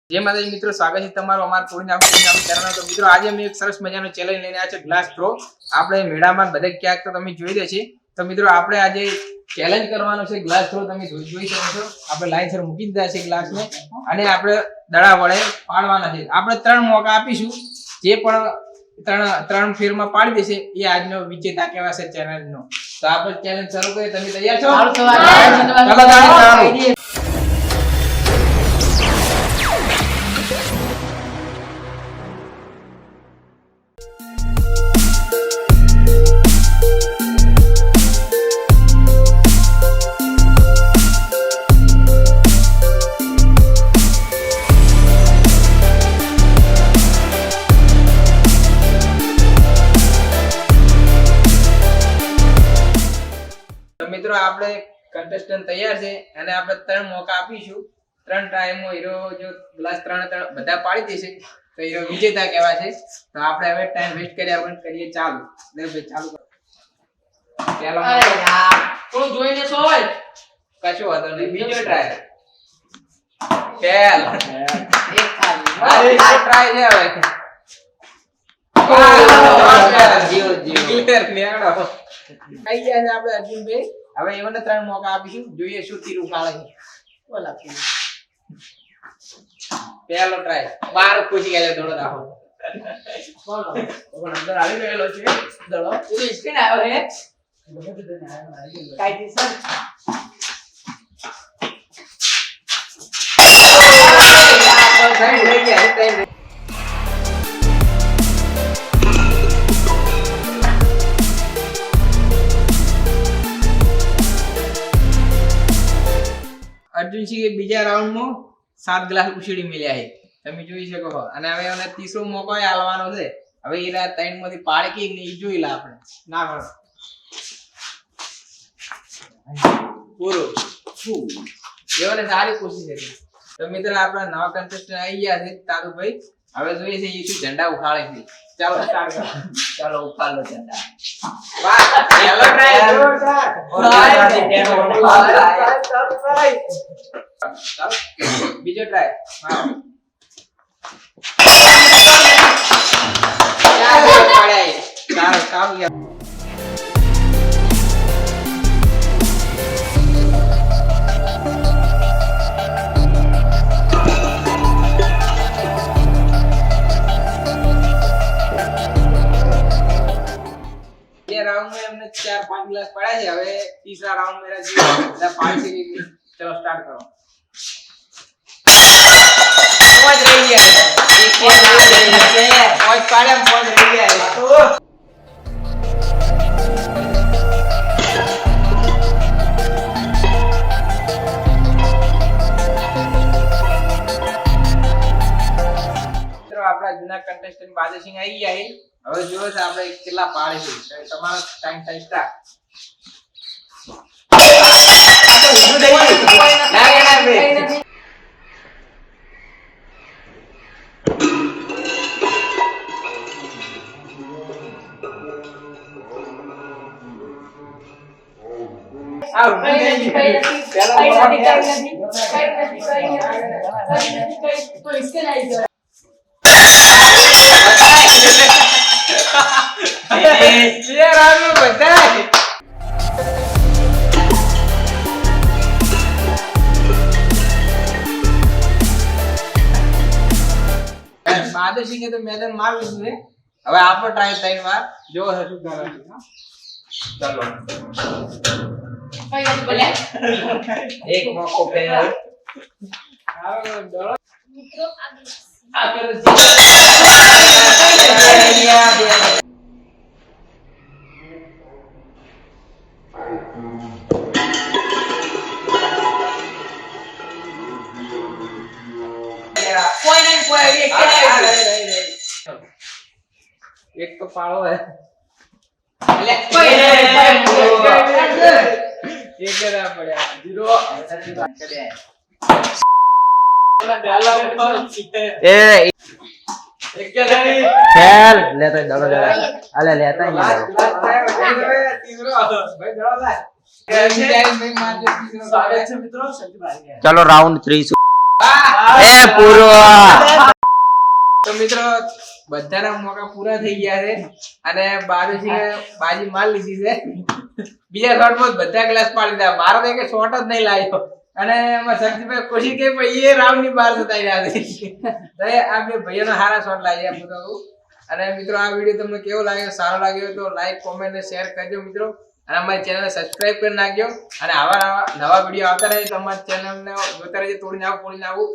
જય માતાજી મિત્રો, સ્વાગત છે તમારું અમારા કોઈના ચેનલ. તો મિત્રો આજે અમે એક સરસ મજાનો ચેલેન્જ લઈને આવ્યા છે ગ્લાસ થ્રો. આપણે મેળામાં બધે ક્યાંક તો તમે જોઈ દે છે. તો મિત્રો આપણે આજે ચેલેન્જ કરવાનો છે ગ્લાસ થ્રો. તમે જોઈ શકો છો આપણે લાઈનસર મૂકી દીધા છે ગ્લાસને અને આપણે દડા વડે પાડવાના છે. આપણે 3 મોકા આપીશું. જે પણ ત્રણ ફેરમાં પાડી દેશે એ આજનો વિજેતા કહેવાશે ચેલેન્જનો. તો આપણે ચેલેન્જ શરૂ કરીએ. તમે તૈયાર છો? ચાલો. મિત્રો આપણે કન્ટેસ્ટન્ટ તૈયાર છે અને આપણે 3 મોકા આપીશું. 3 ટાઈમમાં હીરો જો ગ્લાસ 3 બધા પાડી દેશે તો હીરો વિજેતા કહેવાશે. તો આપણે હવે ટાઈમ વેસ્ટ કર્યા વગર કરીએ ચાલુ. લે ભાઈ ચાલુ કરો. ચાલો અરે યાર થોડું જોઈને સો હોય કશું વાંધો નહીં. બીજો ટ્રાય ફેલ એક ખાલી ટ્રાય છે હવે જીઓ ક્લિયર નેડો કઈ ગયા છે આપણે અર્જુનભાઈ. હવે એમને 3 મોકા આપીશું. જોઈએ શું તીરું કાળે છે. બોલ આપીએ પહેલો ટ્રાય 12 પૂછી ગયા દડો રાખો. બોલો પણ અંદર આવી ગયેલો છે દડો. એ સ્ક્રીન આવ્યો હે કાઈ સર થઈ ગયા. અર્જુનસિંહ બીજા રાઉન્ડમાં 7 ગ્લાસ ઉછળી મળ્યા છે તમે જોઈ શકો છો. અને હવે એને ત્રીજો મોકો આલવાનો છે. હવે એના 3 માંથી પાડે કે નહીં જોઈ લે આપણે. ના કરો પૂરો એવને સારી કોશિશ હતી. તો મિત્રો આપણા નવા કન્ટેસ્ટન્ટ આવી ગયા છે તારુભાઈ. હવે જોઈએ છે એ શું ઝંડા ઉખાડે છે. ચાલો સ્ટાર્ટ કરો. ચાલો ઉખાડ લો ઝંડા. વાહ ચાલો ટ્રાય જોરદાર. બીજો ટ્રાય. હા ચાલો ચાલો राउंड में हमने 4-5 गिलास पड़ा है. હવે तीसरा राउंड मेरा जी બધા પાડી છે. ચલો સ્ટાર્ટ કરો. પહોંચ રહી है एक पहुंच पाड़े हम पहुंच रही है. મિત્રો આપણા જૂના કન્ટેસ્ટન્ટ બાદશિંગ આવી ગયા છે. હવે જોયો છે આપણે કેટલા પાડે છે. તમારો ટાઈમ સ્ટાર્ટ. બાદશિંગે તો મેદાન મારી લીધું છે. હવે આપણો ટ્રાય 3 વાર જો શું કરે. ચાલો એક મોકો પહેલ મિત્રો આ કરો एक तो पाड़ो है एक करा पड़ा जीरो ए एक क्या नहीं खेल लेता है दड़ो दड़ा अले लेता है तीसरा भाई दड़ो ला चलो राउंड 3 ए पूरा મિત્રો બધાના મોકા પૂરા થઈ ગયા છે અને બાજુથી બાજી માર લીધી છે. બીજા શોટમાં બધા ગ્લાસ પાડી દીધા. મારો તો એક શોટ જ નહીં લાગ્યો અને એમાં શક્તિભાઈ ખુશી કે ભાઈ એ રાઉન્ડ ની બહાર જતા રહ્યા છે. તો આ બે ભાઈઓનો સારા શોટ લાગ્યા એમ કહું. અને મિત્રો આ વિડીયો તમને કેવો લાગ્યો, સારો લાગ્યો તો લાઈક, કોમેન્ટ અને શેર કરજો મિત્રો. અને અમારી ચેનલને સબસ્ક્રાઇબ કરી નાખજો અને આવા નવા વિડીયો આવતા રહે તો અમારી ચેનલને જોતા રહેજો. તોડીને આવું.